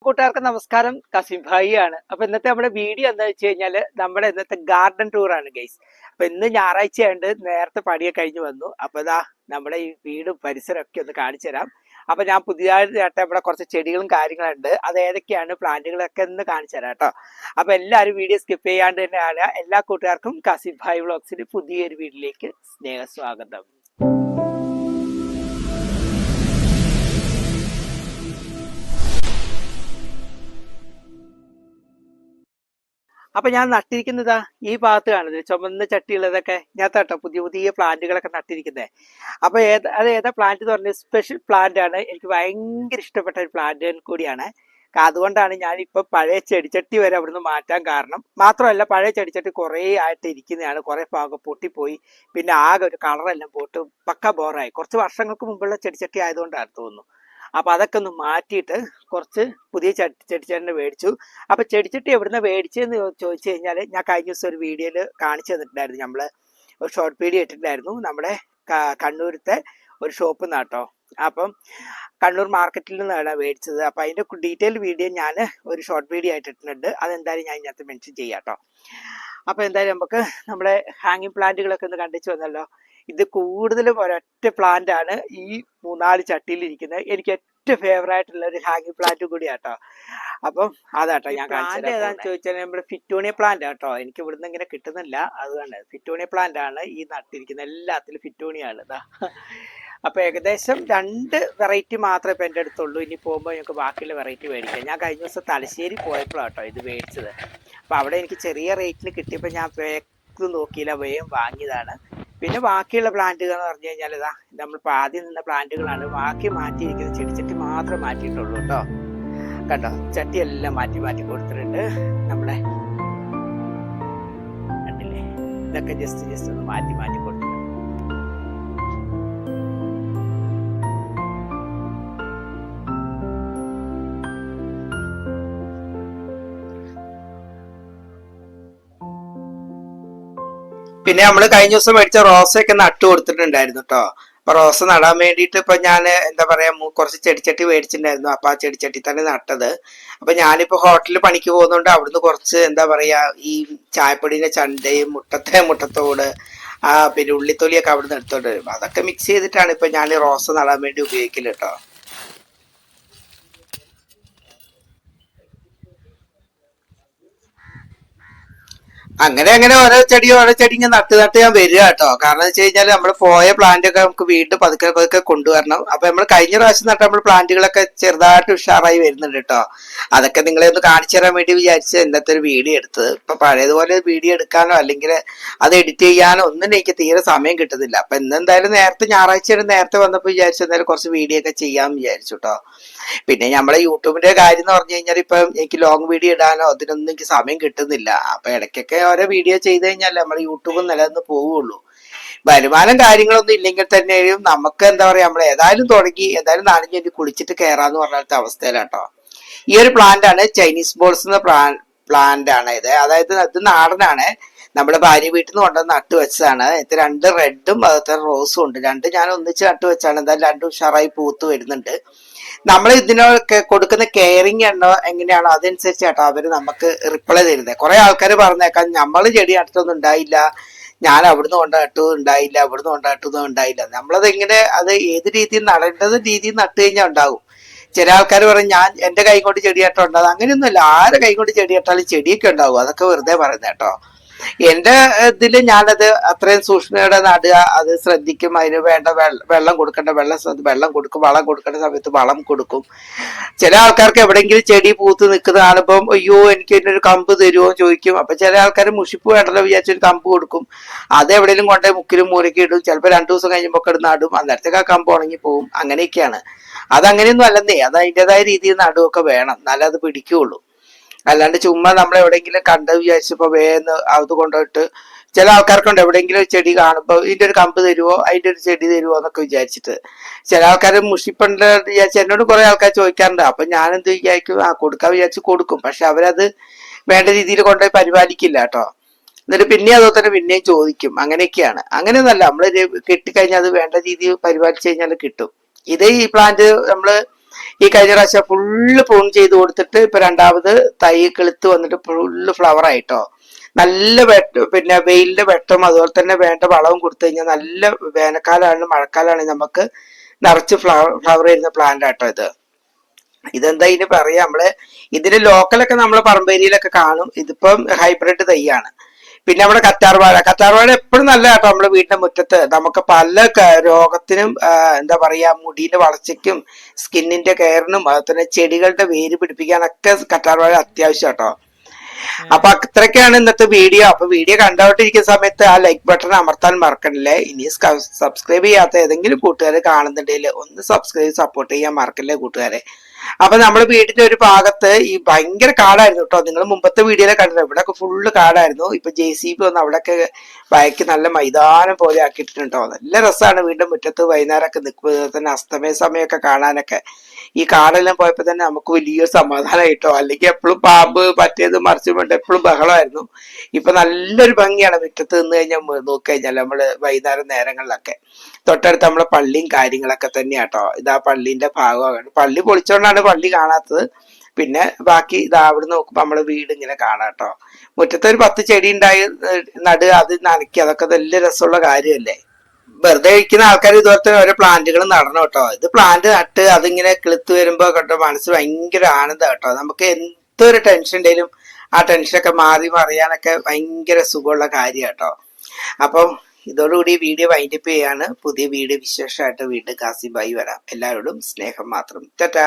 കൂട്ടുകാർക്ക് നമസ്കാരം. കസിം ഭായി ആണ്. അപ്പൊ ഇന്നത്തെ നമ്മുടെ വീഡിയോ എന്താ വെച്ച് കഴിഞ്ഞാല് നമ്മുടെ ഇന്നത്തെ ഗാർഡൻ ടൂർ ആണ് ഗൈസ്. അപ്പൊ ഇന്ന് ഞായറാഴ്ച ആയതുകൊണ്ട് നേരത്തെ പണിയൊക്കെ കഴിഞ്ഞ് വന്നു. അപ്പൊ ഇതാ നമ്മുടെ ഈ വീടും പരിസരം ഒക്കെ ഒന്ന് കാണിച്ചു തരാം. അപ്പൊ ഞാൻ പുതിയതായിട്ട് ഇവിടെ കുറച്ച് ചെടികളും കാര്യങ്ങളുണ്ട്. അത് ഏതൊക്കെയാണ് പ്ലാന്റുകളൊക്കെ ഒന്ന് കാണിച്ചു തരാം കേട്ടോ. അപ്പൊ എല്ലാവരും വീഡിയോ സ്കിപ്പ് ചെയ്യാണ്ട് തന്നെ കാണുക. എല്ലാ കൂട്ടുകാർക്കും കസിം ഭായി വ്ളോഗ്സിന്റെ പുതിയൊരു വീഡിയോയിലേക്ക് സ്നേഹസ്വാഗതം. അപ്പൊ ഞാൻ നട്ടിരിക്കുന്നതാ ഈ ഭാഗത്ത് കാണുന്നത് ചുമന്ന ചട്ടിയുള്ളതൊക്കെ ഞാൻ കേട്ടോ പുതിയ പുതിയ പ്ലാന്റുകളൊക്കെ നട്ടിരിക്കുന്നത്. അപ്പൊ അത് ഏതാ പ്ലാന്റ് എന്ന് പറഞ്ഞ സ്പെഷ്യൽ പ്ലാന്റ് ആണ്. എനിക്ക് ഭയങ്കര ഇഷ്ടപ്പെട്ട ഒരു പ്ലാന്റ് കൂടിയാണ്. അതുകൊണ്ടാണ് ഞാനിപ്പോൾ പഴയ ചെടിച്ചട്ടി വരെ അവിടുന്ന് മാറ്റാൻ കാരണം. മാത്രമല്ല പഴയ ചെടിച്ചട്ടി കുറേ ആയിട്ട് ഇരിക്കുന്നതാണ്. കുറേ ഭാഗം പൊട്ടിപ്പോയി, പിന്നെ ആകെ ഒരു കളറെല്ലാം പോട്ട് പക്ക ബോറായി. കുറച്ച് വർഷങ്ങൾക്ക് മുമ്പുള്ള ചെടിച്ചട്ടി ആയതുകൊണ്ടാണ് തോന്നുന്നു. അപ്പൊ അതൊക്കെ ഒന്ന് മാറ്റിയിട്ട് കുറച്ച് പുതിയ ചെടിച്ചട്ടിനെ മേടിച്ചു. അപ്പൊ ചെടിച്ചട്ടി എവിടുന്ന മേടിച്ചെന്ന് ചോദിച്ചു കഴിഞ്ഞാൽ ഞാൻ കഴിഞ്ഞ ദിവസം ഒരു വീഡിയോയിൽ കാണിച്ചു തന്നിട്ടുണ്ടായിരുന്നു. നമ്മള് ഒരു ഷോർട്ട് വീഡിയോ ഇട്ടിട്ടുണ്ടായിരുന്നു നമ്മുടെ കണ്ണൂരത്തെ ഒരു ഷോപ്പിൽ നിന്നാട്ടോ. അപ്പം കണ്ണൂർ മാർക്കറ്റിൽ നിന്നാണ് മേടിച്ചത്. അപ്പൊ അതിന്റെ ഡീറ്റെയിൽ വീഡിയോ ഞാൻ ഒരു ഷോർട്ട് വീഡിയോ ആയിട്ട് ഇട്ടിട്ടുണ്ട്. അതെന്തായാലും ഞാൻ ഇതിനകത്ത് മെൻഷൻ ചെയ്യാം കേട്ടോ. അപ്പൊ എന്തായാലും നമുക്ക് നമ്മുടെ ഹാങ്ങിങ് പ്ലാന്റുകളൊക്കെ ഒന്ന് കണ്ടിച്ചു വന്നല്ലോ. ഇത് കൂടുതലും ഒരൊറ്റ പ്ലാന്റ് ആണ് ഈ 3-4 ചട്ടിയിൽ ഇരിക്കുന്നത്. എനിക്ക് ഏറ്റവും ഫേവറേറ്റ് ഉള്ള ഒരു ഹാങ്ങിങ് പ്ലാന്റ് കൂടിയാട്ടോ. അപ്പം അതാട്ടോ ഞാൻ പ്ലാന്റ് ഏതാന്ന് ചോദിച്ചാൽ നമ്മുടെ ഫിറ്റോണിയ പ്ലാന്റ് ആട്ടോ. എനിക്ക് ഇവിടുന്ന് ഇങ്ങനെ കിട്ടുന്നില്ല, അതുകൊണ്ട് ഫിറ്റോണിയ പ്ലാന്റ് ആണ് ഈ നട്ടിരിക്കുന്നത്. എല്ലാത്തിലും ഫിറ്റോണിയാണ് ഇതാ. അപ്പൊ ഏകദേശം 2 വെറൈറ്റി മാത്രമേ ഇപ്പൊ എൻ്റെ അടുത്തുള്ളൂ. ഇനി പോകുമ്പോൾ ഞങ്ങൾക്ക് ബാക്കിയുള്ള വെറൈറ്റി മേടിക്കാം. ഞാൻ കഴിഞ്ഞ ദിവസം തലശ്ശേരി പോയപ്പോഴാട്ടോ ഇത് മേടിച്ചത്. അപ്പൊ അവിടെ എനിക്ക് ചെറിയ റേറ്റിന് കിട്ടിയപ്പോൾ ഞാൻ നോക്കിയില്ല, വേഗം വാങ്ങിയതാണ്. പിന്നെ ബാക്കിയുള്ള പ്ലാന്റുകൾ എന്ന് പറഞ്ഞു കഴിഞ്ഞാൽ ഇതാ നമ്മളിപ്പോൾ ആദ്യം നിന്ന പ്ലാന്റുകളാണ്. ബാക്കി മാറ്റിയിരിക്കുന്നത് ചെടിച്ചട്ടി മാത്രമേ മാറ്റിയിട്ടുള്ളൂ കേട്ടോ. കണ്ടോ, ചട്ടിയെല്ലാം മാറ്റി മാറ്റി കൊടുത്തിട്ടുണ്ട്. നമ്മളെ കണ്ടില്ലേ, ഇതൊക്കെ ജസ്റ്റ് ഒന്ന് മാറ്റി മാറ്റി കൊടുത്തിട്ടുണ്ട്. പിന്നെ നമ്മൾ കഴിഞ്ഞ ദിവസം മേടിച്ച റോസയൊക്കെ നട്ടു കൊടുത്തിട്ടുണ്ടായിരുന്നു കേട്ടോ. അപ്പൊ റോസ നടാൻ വേണ്ടിയിട്ട് ഇപ്പൊ ഞാൻ എന്താ പറയാ കുറച്ച് ചെടിച്ചട്ടി മേടിച്ചിട്ടുണ്ടായിരുന്നു. അപ്പൊ ആ ചെടിച്ചട്ടി തന്നെ നട്ടത്. അപ്പൊ ഞാനിപ്പോ ഹോട്ടലിൽ പണിക്ക് പോകുന്നതുകൊണ്ട് അവിടുന്ന് കുറച്ച് എന്താ പറയാ ഈ ചായപ്പൊടിന്റെ ചണ്ടയും മുട്ടത്തോട് പിന്നെ ഉള്ളിത്തൊലിയൊക്കെ അവിടുന്ന് എടുത്തോണ്ട് വരും. അതൊക്കെ മിക്സ് ചെയ്തിട്ടാണ് ഇപ്പൊ ഞാൻ റോസ നടാൻ വേണ്ടി ഉപയോഗിക്കല് കേട്ടോ. അങ്ങനെ ഓരോ ചെടി ഇങ്ങനെ നട്ട് ഞാൻ വരിക കേട്ടോ. കാരണം വെച്ച് കഴിഞ്ഞാൽ നമ്മൾ പോയ പ്ലാന്റ് ഒക്കെ നമുക്ക് വീണ്ടും പതുക്കെ കൊണ്ടുവരണം. അപ്പൊ നമ്മൾ കഴിഞ്ഞ പ്രാവശ്യം നട്ട നമ്മൾ പ്ലാന്റുകളൊക്കെ ചെറുതായിട്ട് ഉഷാറായി വരുന്നുണ്ട് കേട്ടോ. അതൊക്കെ നിങ്ങളെ ഒന്ന് കാണിച്ചു തരാൻ വേണ്ടി വിചാരിച്ച് ഇന്നത്തെ ഒരു വീഡിയോ എടുത്തത്. ഇപ്പൊ പഴയതുപോലെ വീഡിയോ എടുക്കാനോ അല്ലെങ്കിൽ അത് എഡിറ്റ് ചെയ്യാനോ ഒന്നും എനിക്ക് തീരെ സമയം കിട്ടുന്നില്ല. അപ്പൊ ഇന്നെന്തായാലും ഞായറാഴ്ച നേരത്തെ വന്നപ്പോൾ വിചാരിച്ചു എന്തായാലും കുറച്ച് വീഡിയോ ഒക്കെ ചെയ്യാമെന്ന് വിചാരിച്ചു കേട്ടോ. പിന്നെ നമ്മളെ യൂട്യൂബിന്റെ കാര്യം എന്ന് പറഞ്ഞു കഴിഞ്ഞാൽ ഇപ്പൊ എനിക്ക് ലോങ് വീഡിയോ ഇടാനോ അതിനൊന്നും എനിക്ക് സമയം കിട്ടുന്നില്ല. അപ്പൊ ഇടയ്ക്കൊക്കെ ഓരോ വീഡിയോ ചെയ്ത് കഴിഞ്ഞാൽ നമ്മുടെ യൂട്യൂബ് നിലനിന്ന് പോവുള്ളൂ. വരുമാനം കാര്യങ്ങളൊന്നും ഇല്ലെങ്കിൽ തന്നെയും നമുക്ക് എന്താ പറയാ, നമ്മൾ ഏതായാലും തുടങ്ങി ഏതായാലും നാലഞ്ച് കുളിച്ചിട്ട് കയറാന്ന് പറഞ്ഞ അവസ്ഥയിലാട്ടോ. ഈ ഒരു പ്ലാന്റ് ആണ് ചൈനീസ് ബോൾസ് എന്ന പ്ലാന്റ് ആണ് ഇത്. അതായത് ഇത് നാടനാണ്. നമ്മുടെ ഭാര്യ വീട്ടിൽ നിന്ന് കൊണ്ടുവന്ന് നട്ടു വെച്ചതാണ്. ഇത് 2 റെഡും അതുപോലെ റോസും ഉണ്ട്. 2 ഞാൻ ഒന്നിച്ച് നട്ടു വെച്ചാണ്. എന്തായാലും 2 ഉഷാറായി പൂത്ത് വരുന്നുണ്ട്. നമ്മൾ ഇതിനൊക്കെ കൊടുക്കുന്ന കെയറിങ് എങ്ങനെയാണോ അതനുസരിച്ച് കേട്ടോ അവര് നമുക്ക് റിപ്ലൈ തരുന്നത്. കുറെ ആൾക്കാർ പറഞ്ഞേക്കാം നമ്മൾ ചെടി നട്ടൊന്നും ഉണ്ടായില്ല, ഞാൻ അവിടുന്ന് കൊണ്ടുനട്ടതും ഉണ്ടായില്ല, അവിടുന്ന് കൊണ്ടുനട്ടതും ഉണ്ടായില്ല. നമ്മളത് എങ്ങനെ അത് ഏത് രീതിയിൽ നടേണ്ടത് രീതിയിൽ നട്ട് കഴിഞ്ഞാൽ ഉണ്ടാവും. ചില ആൾക്കാർ പറയും ഞാൻ എന്റെ കൈ കൊണ്ട് ചെടി നട്ടം ഉണ്ടാകും. അങ്ങനെയൊന്നുമില്ല, ആരെ കൈ കൊണ്ട് ചെടി നട്ടാലും ചെടിയൊക്കെ ഉണ്ടാവും. അതൊക്കെ വെറുതെ പറയുന്നത് കേട്ടോ. എന്റെ ഇതില് ഞാനത് അത്രയും സൂക്ഷ്മയോടെ നടുക, അത് ശ്രദ്ധിക്കും. അതിന് വേണ്ട വെള്ളം കൊടുക്കേണ്ട വെള്ളം കൊടുക്കും, വളം കൊടുക്കേണ്ട സമയത്ത് വളം കൊടുക്കും. ചില ആൾക്കാർക്ക് എവിടെയെങ്കിലും ചെടി പൂത്ത് നിൽക്കുന്ന കാണുമ്പം അയ്യോ എനിക്ക് ഇതിനൊരു കമ്പ് തരുമോ ചോദിക്കും. അപ്പൊ ചില ആൾക്കാർ മുഷിപ്പ് വേണ്ടല്ലോ വിചാരിച്ചൊരു കമ്പ് കൊടുക്കും. അത് എവിടെയെങ്കിലും കൊണ്ടേ മുക്കിലും മൂലയ്ക്ക് ഇടും. ചിലപ്പോൾ 2 ദിവസം കഴിയുമ്പോൾ ഒക്കെ നടും. അന്നേരത്തേക്ക് ആ കമ്പ് ഉണങ്ങി പോകും. അങ്ങനെയൊക്കെയാണ്. അതങ്ങനെയൊന്നും അല്ലെന്നേ, അത് അതിൻ്റെതായ രീതിയിൽ നടുവൊക്കെ വേണം, എന്നാലേ അത് പിടിക്കുകയുള്ളൂ. അല്ലാണ്ട് ചുമ്മാ നമ്മൾ എവിടെയെങ്കിലും കണ്ടത് വിചാരിച്ചപ്പോ വേന്ന് അത് കൊണ്ടുപോയിട്ട് ചില ആൾക്കാർക്കുണ്ട് എവിടെയെങ്കിലും ചെടി കാണുമ്പോൾ ഇതിന്റെ ഒരു കമ്പ് തരുമോ അതിന്റെ ഒരു ചെടി തരുമോ എന്നൊക്കെ വിചാരിച്ചിട്ട്. ചില ആൾക്കാർ മുഷിപ്പുണ്ട് വിചാരിച്ച് എന്നോട് കുറെ ആൾക്കാർ ചോദിക്കാറുണ്ട്. അപ്പൊ ഞാനെന്ത് വിചാരിക്കും, കൊടുക്കാൻ വിചാരിച്ച് കൊടുക്കും. പക്ഷെ അവരത് വേണ്ട രീതിയിൽ കൊണ്ടുപോയി പരിപാലിക്കില്ല കേട്ടോ. എന്നിട്ട് പിന്നെ അതുപോലെ തന്നെ പിന്നെയും ചോദിക്കും. അങ്ങനെയൊക്കെയാണ്. അങ്ങനെയൊന്നല്ല, നമ്മള് കെട്ടിക്കഴിഞ്ഞാൽ അത് വേണ്ട രീതിയിൽ പരിപാലിച്ചു കഴിഞ്ഞാൽ കിട്ടും. ഇത് ഈ പ്ലാന്റ് നമ്മള് ഈ കഴിഞ്ഞ പ്രാവശ്യം ഫുള്ള് പ്രൂൺ ചെയ്ത് കൊടുത്തിട്ട് ഇപ്പൊ രണ്ടാമത് തൈ കിളുത്ത് വന്നിട്ട് ഫുള്ള് ഫ്ലവർ ആയിട്ടോ. നല്ല പിന്നെ വെയിലിന്റെ വെട്ടം അതുപോലെ തന്നെ വേണ്ട വളവും കൊടുത്തു കഴിഞ്ഞാൽ നല്ല വേനൽക്കാലമാണ് മഴക്കാലമാണ് നമുക്ക് നിറച്ച് ഫ്ലവർ ചെയ്യുന്ന പ്ലാന്റ് ആട്ടോ ഇത്. ഇതെന്താ ഇതിന് പറയാ, നമ്മള് ഇതിന് ലോക്കലൊക്കെ നമ്മളെ പറമ്പേരിയിലൊക്കെ കാണും. ഇതിപ്പം ഹൈബ്രിഡ് തൈയാണ്. പിന്നെ നമ്മുടെ കറ്റാർവാഴ എപ്പോഴും നല്ല കേട്ടോ. നമ്മുടെ വീടിന്റെ മുറ്റത്ത് നമുക്ക് പല രോഗത്തിനും എന്താ പറയാ മുടിയുടെ വളർച്ചയ്ക്കും സ്കിന്നിന്റെ കെയറിനും അതുപോലെ തന്നെ ചെടികളുടെ വേര് പിടിപ്പിക്കാനൊക്കെ കറ്റാർവാഴ അത്യാവശ്യം കേട്ടോ. അപ്പൊ അത്രയ്ക്കാണ് ഇന്നത്തെ വീഡിയോ. അപ്പൊ വീഡിയോ കണ്ടോണ്ടിരിക്കുന്ന സമയത്ത് ആ ലൈക്ക് ബട്ടൺ അമർത്താൻ മറക്കണില്ലേ. ഇനി സബ്സ്ക്രൈബ് ചെയ്യാത്ത ഏതെങ്കിലും കൂട്ടുകാരെ കാണുന്നുണ്ടെങ്കിൽ ഒന്ന് സബ്സ്ക്രൈബ് സപ്പോർട്ട് ചെയ്യാൻ മറക്കല്ലേ കൂട്ടുകാരെ. അപ്പൊ നമ്മുടെ വീടിന്റെ ഒരു ഭാഗത്ത് ഈ ഭയങ്കര കാടായിരുന്നു കേട്ടോ. നിങ്ങൾ മുമ്പത്തെ വീഡിയോയിലെ കണ്ടില്ല, ഇവിടെയൊക്കെ ഫുള്ള് കാടായിരുന്നു. ഇപ്പൊ JCB വന്ന് അവിടെയൊക്കെ വയക്ക് നല്ല മൈതാനം പോലെ ആക്കിയിട്ടുണ്ടോ. നല്ല രസമാണ് വീടിന്റെ മുറ്റത്ത് വൈകുന്നേരമൊക്കെ നിൽക്കുക, തന്നെ അസ്തമയ സമയമൊക്കെ കാണാനൊക്കെ. ഈ കാടെല്ലാം പോയപ്പോ തന്നെ നമുക്ക് വലിയൊരു സമാധാനം കിട്ടോ. അല്ലെങ്കിൽ എപ്പോഴും പാമ്പ് പറ്റിയത് മറിച്ചും കൊണ്ട് എപ്പോഴും ബഹളമായിരുന്നു. ഇപ്പൊ നല്ലൊരു ഭംഗിയാണ് മുറ്റത്ത് നിന്ന് കഴിഞ്ഞാൽ നോക്കി കഴിഞ്ഞാൽ നമ്മള് വൈകുന്നേരം നേരങ്ങളിലൊക്കെ. തൊട്ടടുത്ത് നമ്മളെ പള്ളിയും കാര്യങ്ങളൊക്കെ തന്നെയാട്ടോ. ഇതാ പള്ളിന്റെ ഭാഗമാണ്. പള്ളി പൊളിച്ചോണ്ടാണ് പള്ളി കാണാത്തത്. പിന്നെ ബാക്കി ഇതാ അവിടെ നോക്കുമ്പോ നമ്മളെ വീട് ഇങ്ങനെ കാണാട്ടോ. മുറ്റത്ത് ഒരു 10 ചെടി ഉണ്ടായി നടുക, അത് നനയ്ക്കുക, അതൊക്കെ വലിയ രസമുള്ള കാര്യമല്ലേ. വെറുതെ ഇരിക്കുന്ന ആൾക്കാർ ഇതുപോലത്തെ ഓരോ പ്ലാന്റുകൾ നടണം കേട്ടോ. ഇത് പ്ലാന്റ് നട്ട് അതിങ്ങനെ കിളുത്ത് വരുമ്പോ കേട്ടോ മനസ്സ് ഭയങ്കര ആനന്ദം കേട്ടോ. നമുക്ക് എന്തൊരു ടെൻഷൻ ഉണ്ടെങ്കിലും ആ ടെൻഷനൊക്കെ മാറി മറിയാനൊക്കെ ഭയങ്കര സുഖമുള്ള കാര്യം കേട്ടോ. അപ്പം ഇതോടുകൂടി വീഡിയോ വൈൻഡപ്പ് ചെയ്യാണ്. പുതിയ വീഡിയോ വിശേഷമായിട്ട് വീണ്ടും കാസിബായി വരാം. എല്ലാവരോടും സ്നേഹം മാത്രം. ടാറ്റാ.